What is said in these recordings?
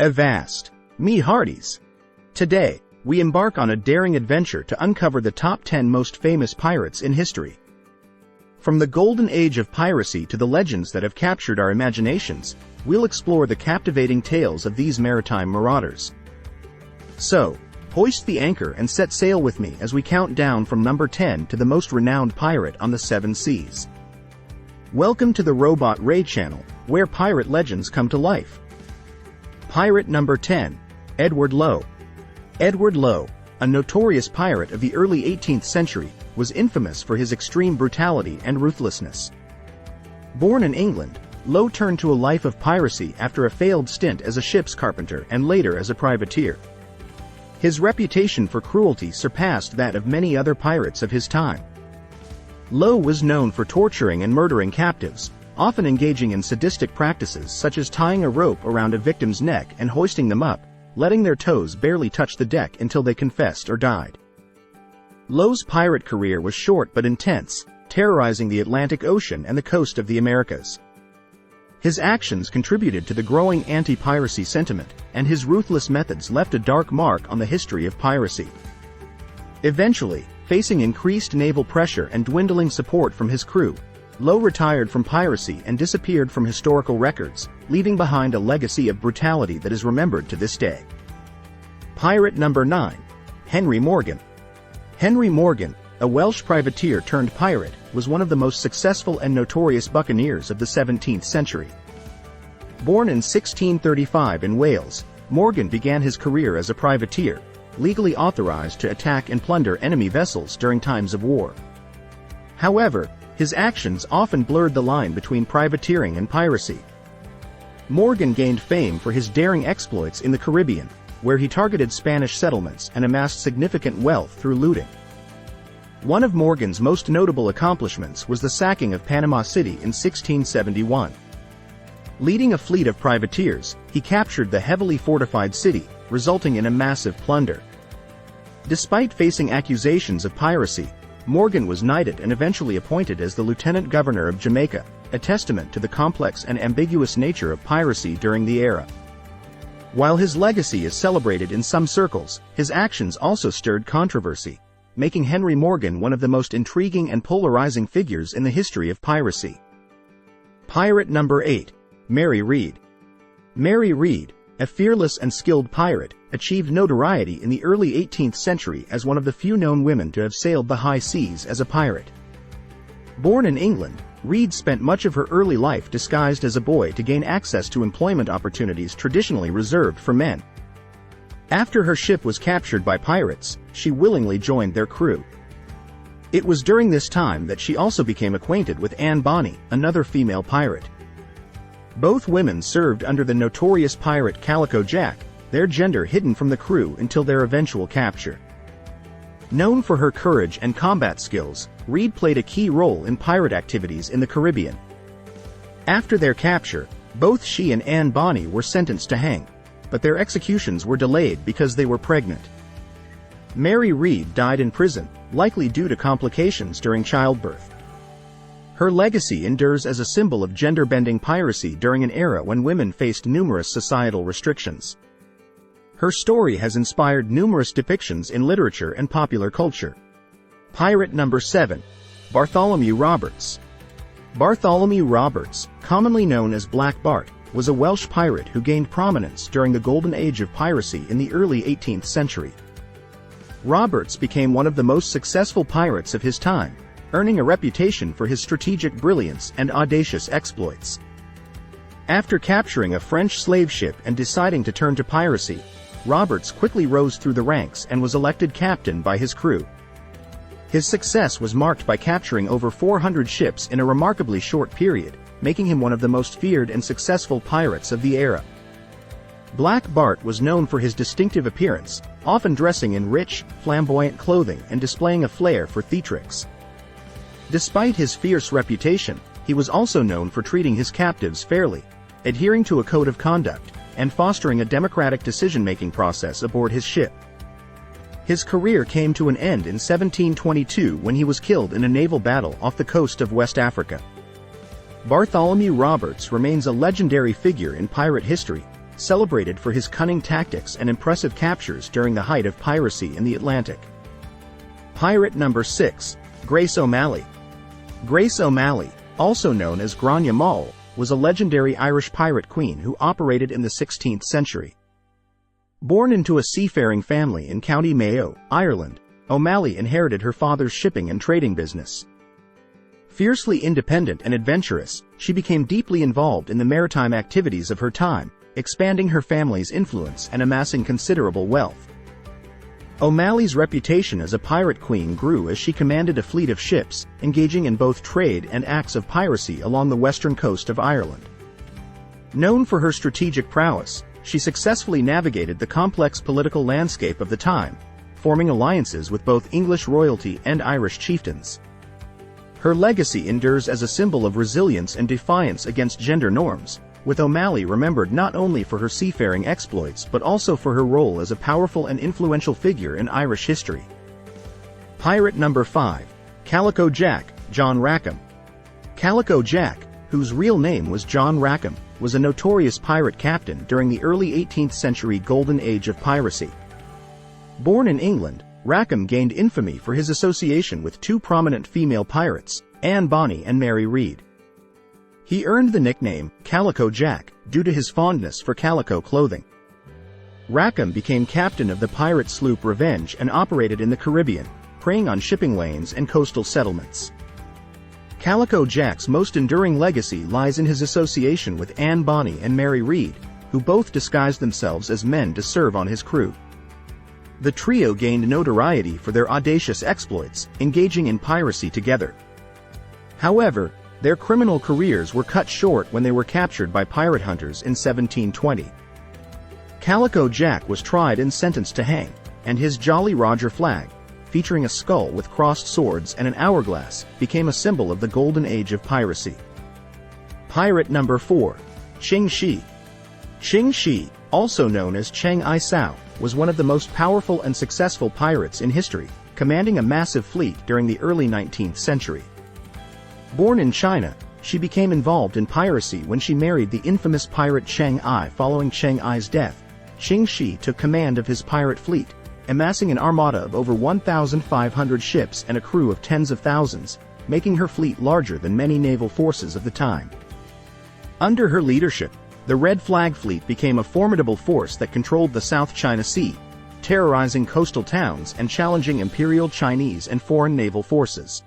Avast, me hearties! Today, we embark on a daring adventure to uncover the top 10 most famous pirates in history. From the golden age of piracy to the legends that have captured our imaginations, we'll explore the captivating tales of these maritime marauders. So, hoist the anchor and set sail with me as we count down from number 10 to the most renowned pirate on the seven seas. Welcome to the RobotRay channel, where pirate legends come to life. Pirate number 10, Edward Lowe. Edward Lowe, a notorious pirate of the early 18th century, was infamous for his extreme brutality and ruthlessness. Born in England, Lowe turned to a life of piracy after a failed stint as a ship's carpenter and later as a privateer. His reputation for cruelty surpassed that of many other pirates of his time. Lowe was known for torturing and murdering captives, often engaging in sadistic practices such as tying a rope around a victim's neck and hoisting them up, letting their toes barely touch the deck until they confessed or died. Lowe's pirate career was short but intense, terrorizing the Atlantic Ocean and the coast of the Americas. His actions contributed to the growing anti-piracy sentiment, and his ruthless methods left a dark mark on the history of piracy. Eventually, facing increased naval pressure and dwindling support from his crew, Lowe retired from piracy and disappeared from historical records, leaving behind a legacy of brutality that is remembered to this day. Pirate number 9, Henry Morgan. Henry Morgan, a Welsh privateer turned pirate, was one of the most successful and notorious buccaneers of the 17th century. Born in 1635 in Wales, Morgan began his career as a privateer, legally authorized to attack and plunder enemy vessels during times of war. However, his actions often blurred the line between privateering and piracy. Morgan gained fame for his daring exploits in the Caribbean, where he targeted Spanish settlements and amassed significant wealth through looting. One of Morgan's most notable accomplishments was the sacking of Panama City in 1671. Leading a fleet of privateers, he captured the heavily fortified city, resulting in a massive plunder. Despite facing accusations of piracy, Morgan was knighted and eventually appointed as the Lieutenant Governor of Jamaica, a testament to the complex and ambiguous nature of piracy during the era. While his legacy is celebrated in some circles, his actions also stirred controversy, making Henry Morgan one of the most intriguing and polarizing figures in the history of piracy. Pirate number 8, Mary Read. Mary Read, a fearless and skilled pirate, achieved notoriety in the early 18th century as one of the few known women to have sailed the high seas as a pirate. Born in England, Read spent much of her early life disguised as a boy to gain access to employment opportunities traditionally reserved for men. After her ship was captured by pirates, she willingly joined their crew. It was during this time that she also became acquainted with Anne Bonny, another female pirate. Both women served under the notorious pirate Calico Jack, their gender hidden from the crew until their eventual capture. Known for her courage and combat skills, Read played a key role in pirate activities in the Caribbean. After their capture, both she and Anne Bonny were sentenced to hang, but their executions were delayed because they were pregnant. Mary Read died in prison, likely due to complications during childbirth. Her legacy endures as a symbol of gender-bending piracy during an era when women faced numerous societal restrictions. Her story has inspired numerous depictions in literature and popular culture. Pirate number 7, Bartholomew Roberts. Bartholomew Roberts, commonly known as Black Bart, was a Welsh pirate who gained prominence during the golden age of piracy in the early 18th century. Roberts became one of the most successful pirates of his time, earning a reputation for his strategic brilliance and audacious exploits. After capturing a French slave ship and deciding to turn to piracy, Roberts quickly rose through the ranks and was elected captain by his crew. His success was marked by capturing over 400 ships in a remarkably short period, making him one of the most feared and successful pirates of the era. Black Bart was known for his distinctive appearance, often dressing in rich, flamboyant clothing and displaying a flair for theatrics. Despite his fierce reputation, he was also known for treating his captives fairly, adhering to a code of conduct, and fostering a democratic decision-making process aboard his ship. His career came to an end in 1722 when he was killed in a naval battle off the coast of West Africa. Bartholomew Roberts remains a legendary figure in pirate history, celebrated for his cunning tactics and impressive captures during the height of piracy in the Atlantic. Pirate number 6. Grace O'Malley. Grace O'Malley, also known as Grania Mall, was a legendary Irish pirate queen who operated in the 16th century. Born into a seafaring family in County Mayo, Ireland, O'Malley inherited her father's shipping and trading business. Fiercely independent and adventurous, she became deeply involved in the maritime activities of her time, expanding her family's influence and amassing considerable wealth. O'Malley's reputation as a pirate queen grew as she commanded a fleet of ships, engaging in both trade and acts of piracy along the western coast of Ireland. Known for her strategic prowess, she successfully navigated the complex political landscape of the time, forming alliances with both English royalty and Irish chieftains. Her legacy endures as a symbol of resilience and defiance against gender norms, with O'Malley remembered not only for her seafaring exploits but also for her role as a powerful and influential figure in Irish history. Pirate number 5. Calico Jack, John Rackham. Calico Jack, whose real name was John Rackham, was a notorious pirate captain during the early 18th century golden age of piracy. Born in England, Rackham gained infamy for his association with two prominent female pirates, Anne Bonny and Mary Read. He earned the nickname Calico Jack due to his fondness for calico clothing. Rackham became captain of the pirate sloop Revenge and operated in the Caribbean, preying on shipping lanes and coastal settlements. Calico Jack's most enduring legacy lies in his association with Anne Bonny and Mary Read, who both disguised themselves as men to serve on his crew. The trio gained notoriety for their audacious exploits, engaging in piracy together. However, their criminal careers were cut short when they were captured by pirate hunters in 1720. Calico Jack was tried and sentenced to hang, and his Jolly Roger flag, featuring a skull with crossed swords and an hourglass, became a symbol of the golden age of piracy. Pirate number 4. Qing Shi. Qing Shi, also known as Cheng Ai Sao, was one of the most powerful and successful pirates in history, commanding a massive fleet during the early 19th century. Born in China, she became involved in piracy when she married the infamous pirate Cheng Ai. Following Cheng Ai's death, Qing Shi took command of his pirate fleet, amassing an armada of over 1,500 ships and a crew of tens of thousands, making her fleet larger than many naval forces of the time. Under her leadership, the Red Flag Fleet became a formidable force that controlled the South China Sea, terrorizing coastal towns and challenging Imperial Chinese and foreign naval forces.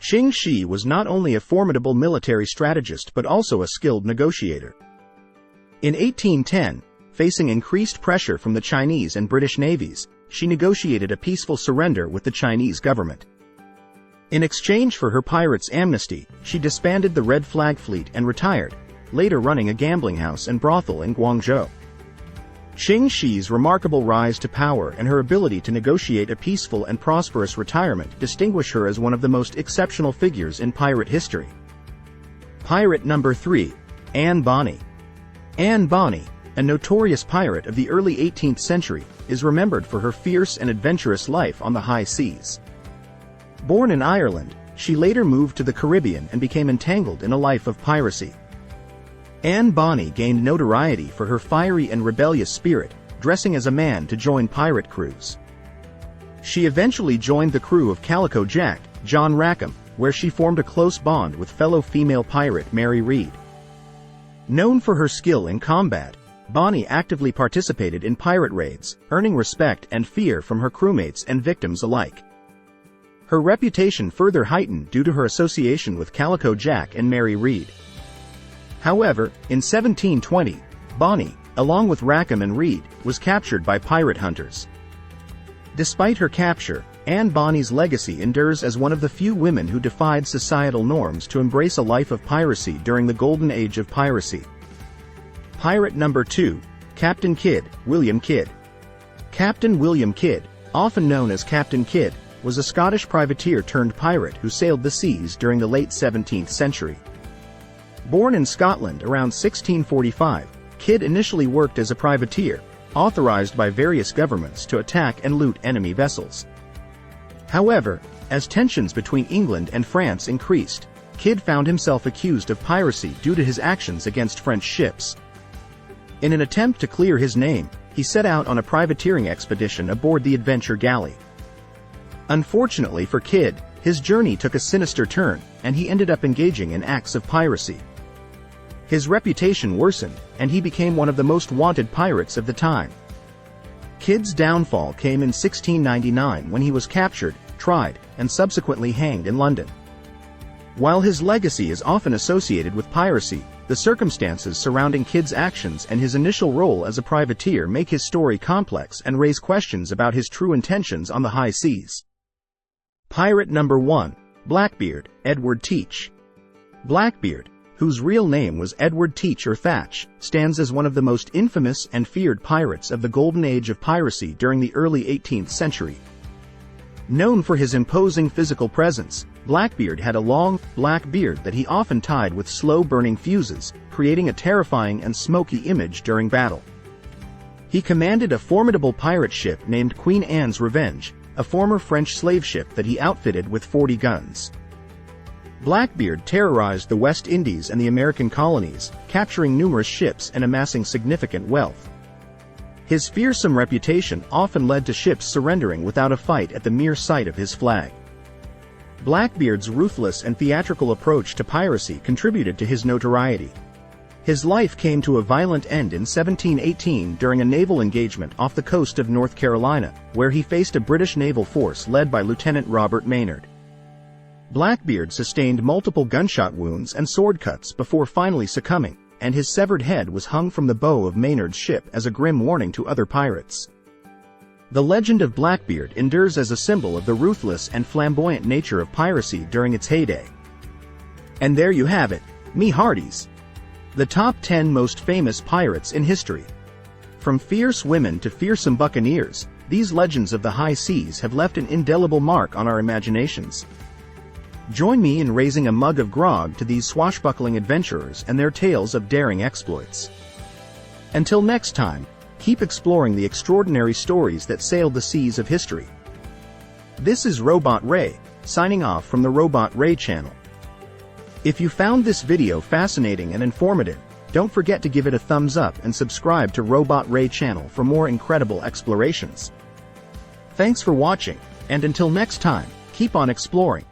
Qing Shi was not only a formidable military strategist but also a skilled negotiator. In 1810, facing increased pressure from the Chinese and British navies, she negotiated a peaceful surrender with the Chinese government. In exchange for her pirates' amnesty, she disbanded the Red Flag Fleet and retired, later running a gambling house and brothel in Guangzhou. Qing Shi's remarkable rise to power and her ability to negotiate a peaceful and prosperous retirement distinguish her as one of the most exceptional figures in pirate history. Pirate number 3. Anne Bonny. Anne Bonny, a notorious pirate of the early 18th century, is remembered for her fierce and adventurous life on the high seas. Born in Ireland, she later moved to the Caribbean and became entangled in a life of piracy. Anne Bonny gained notoriety for her fiery and rebellious spirit, dressing as a man to join pirate crews. She eventually joined the crew of Calico Jack, John Rackham, where she formed a close bond with fellow female pirate Mary Read. Known for her skill in combat, Bonny actively participated in pirate raids, earning respect and fear from her crewmates and victims alike. Her reputation further heightened due to her association with Calico Jack and Mary Read. However, in 1720, Bonny, along with Rackham and Read, was captured by pirate hunters. Despite her capture, Anne Bonny's legacy endures as one of the few women who defied societal norms to embrace a life of piracy during the golden age of piracy. Pirate number 2. Captain Kidd, William Kidd. Captain William Kidd, often known as Captain Kidd, was a Scottish privateer turned pirate who sailed the seas during the late 17th century. Born in Scotland around 1645, Kidd initially worked as a privateer, authorized by various governments to attack and loot enemy vessels. However, as tensions between England and France increased, Kidd found himself accused of piracy due to his actions against French ships. In an attempt to clear his name, he set out on a privateering expedition aboard the adventure galley. Unfortunately for Kidd, his journey took a sinister turn, and he ended up engaging in acts of piracy. His reputation worsened, and he became one of the most wanted pirates of the time. Kidd's downfall came in 1699 when he was captured, tried, and subsequently hanged in London. While his legacy is often associated with piracy, the circumstances surrounding Kidd's actions and his initial role as a privateer make his story complex and raise questions about his true intentions on the high seas. Pirate number 1. Blackbeard, Edward Teach. Blackbeard, whose real name was Edward Teach or Thatch, stands as one of the most infamous and feared pirates of the golden age of piracy during the early 18th century. Known for his imposing physical presence, Blackbeard had a long, black beard that he often tied with slow-burning fuses, creating a terrifying and smoky image during battle. He commanded a formidable pirate ship named Queen Anne's Revenge, a former French slave ship that he outfitted with 40 guns. Blackbeard terrorized the West Indies and the American colonies, capturing numerous ships and amassing significant wealth. His fearsome reputation often led to ships surrendering without a fight at the mere sight of his flag. Blackbeard's ruthless and theatrical approach to piracy contributed to his notoriety. His life came to a violent end in 1718 during a naval engagement off the coast of North Carolina, where he faced a British naval force led by Lieutenant Robert Maynard. Blackbeard sustained multiple gunshot wounds and sword cuts before finally succumbing, and his severed head was hung from the bow of Maynard's ship as a grim warning to other pirates. The legend of Blackbeard endures as a symbol of the ruthless and flamboyant nature of piracy during its heyday. And there you have it, me hearties. The top 10 most famous pirates in history. From fierce women to fearsome buccaneers, these legends of the high seas have left an indelible mark on our imaginations. Join me in raising a mug of grog to these swashbuckling adventurers and their tales of daring exploits. Until next time, keep exploring the extraordinary stories that sailed the seas of history. This is RobotRay, signing off from the RobotRay channel. If you found this video fascinating and informative, don't forget to give it a thumbs up and subscribe to RobotRay channel for more incredible explorations. Thanks for watching, and until next time, keep on exploring.